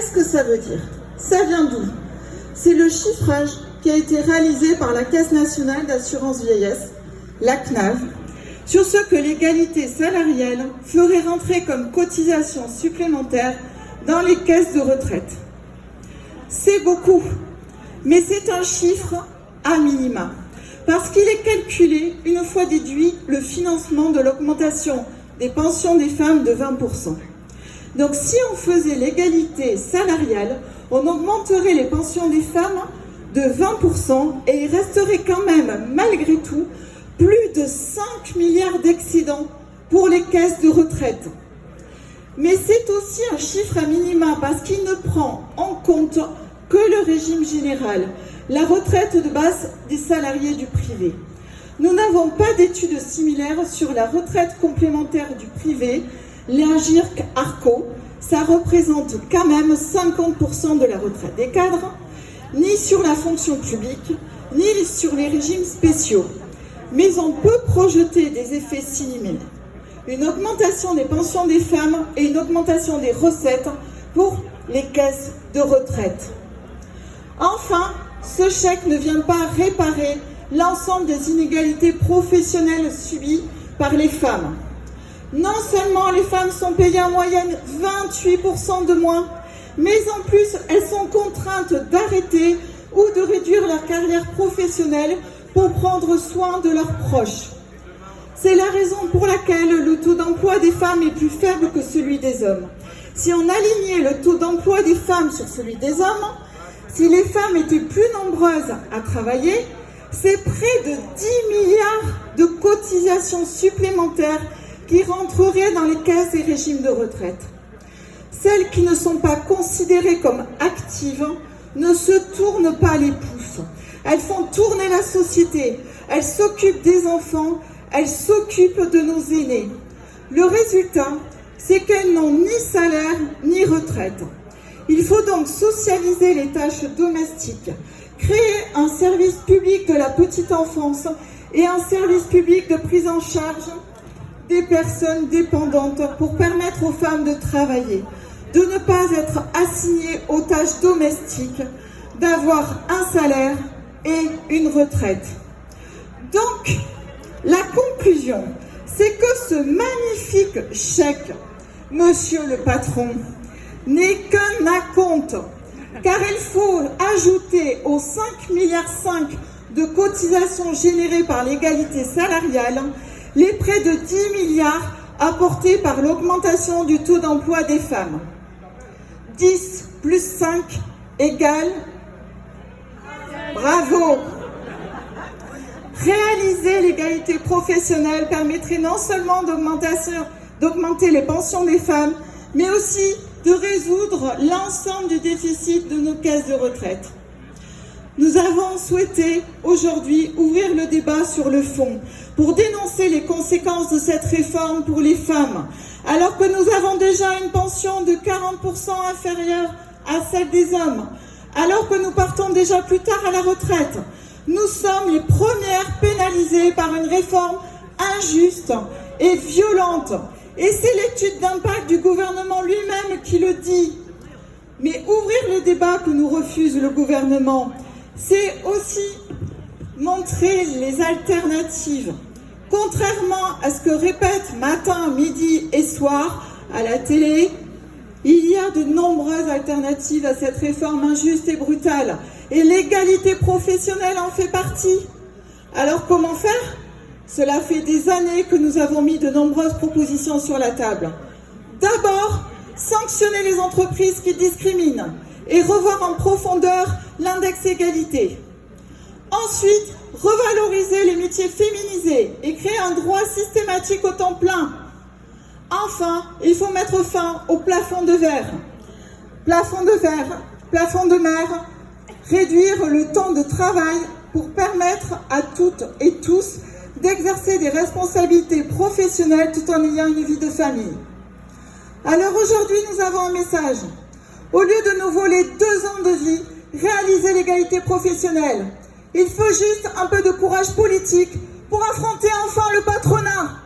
qu'est-ce que ça veut dire? Ça vient d'où? C'est le chiffrage qui a été réalisé par la Caisse nationale d'assurance vieillesse, la CNAV, sur ce que l'égalité salariale ferait rentrer comme cotisation supplémentaire dans les caisses de retraite. C'est beaucoup, mais c'est un chiffre à minima, parce qu'il est calculé une fois déduit le financement de l'augmentation des pensions des femmes de 20%. Donc si on faisait l'égalité salariale, on augmenterait les pensions des femmes de 20% et il resterait quand même, malgré tout, plus de 5 milliards d'excédents pour les caisses de retraite. Mais c'est aussi un chiffre à minima parce qu'il ne prend en compte que le régime général, la retraite de base des salariés du privé. Nous n'avons pas d'études similaires sur la retraite complémentaire du privé, l'Agirc-Arrco, ça représente quand même 50% de la retraite des cadres, ni sur la fonction publique, ni sur les régimes spéciaux. Mais on peut projeter des effets similaires. Une augmentation des pensions des femmes et une augmentation des recettes pour les caisses de retraite. Enfin, ce chèque ne vient pas réparer l'ensemble des inégalités professionnelles subies par les femmes. Non seulement les femmes sont payées en moyenne 28% de moins, mais en plus elles sont contraintes d'arrêter ou de réduire leur carrière professionnelle pour prendre soin de leurs proches. C'est la raison pour laquelle le taux d'emploi des femmes est plus faible que celui des hommes. Si on alignait le taux d'emploi des femmes sur celui des hommes, si les femmes étaient plus nombreuses à travailler, c'est près de 10 milliards de cotisations supplémentaires qui rentreraient dans les caisses des régimes de retraite. Celles qui ne sont pas considérées comme actives ne se tournent pas les pouces. Elles font tourner la société, elles s'occupent des enfants, elles s'occupent de nos aînés. Le résultat, c'est qu'elles n'ont ni salaire ni retraite. Il faut donc socialiser les tâches domestiques, créer un service public de la petite enfance et un service public de prise en charge des personnes dépendantes pour permettre aux femmes de travailler, de ne pas être assignées aux tâches domestiques, d'avoir un salaire et une retraite. Donc, la conclusion, c'est que ce magnifique chèque, monsieur le patron, n'est qu'un acompte, car il faut ajouter aux 5,5 milliards de cotisations générées par l'égalité salariale les près de 10 milliards apportés par l'augmentation du taux d'emploi des femmes. 10 plus 5 égale... Bravo! Réaliser l'égalité professionnelle permettrait non seulement d'augmenter les pensions des femmes, mais aussi de résoudre l'ensemble du déficit de nos caisses de retraite. Nous avons souhaité aujourd'hui ouvrir le débat sur le fond pour dénoncer les conséquences de cette réforme pour les femmes, alors que nous avons déjà une pension de 40% inférieure à celle des hommes, alors que nous partons déjà plus tard à la retraite. Nous sommes les premières pénalisées par une réforme injuste et violente. Et c'est l'étude d'impact du gouvernement lui-même qui le dit. Mais ouvrir le débat que nous refuse le gouvernement, c'est aussi montrer les alternatives. Contrairement à ce que répètent matin, midi et soir à la télé, il y a de nombreuses alternatives à cette réforme injuste et brutale. Et l'égalité professionnelle en fait partie. Alors comment faire ? Cela fait des années que nous avons mis de nombreuses propositions sur la table. D'abord, sanctionner les entreprises qui discriminent et revoir en profondeur l'index égalité. Ensuite, revaloriser les métiers féminisés et créer un droit systématique au temps plein. Enfin, il faut mettre fin au plafond de verre. Plafond de verre, plafond de mer, réduire le temps de travail pour permettre à toutes et tous d'exercer des responsabilités professionnelles tout en ayant une vie de famille. Alors aujourd'hui, nous avons un message. Au lieu de nous voler 2 ans de vie, réaliser l'égalité professionnelle. Il faut juste un peu de courage politique pour affronter enfin le patronat.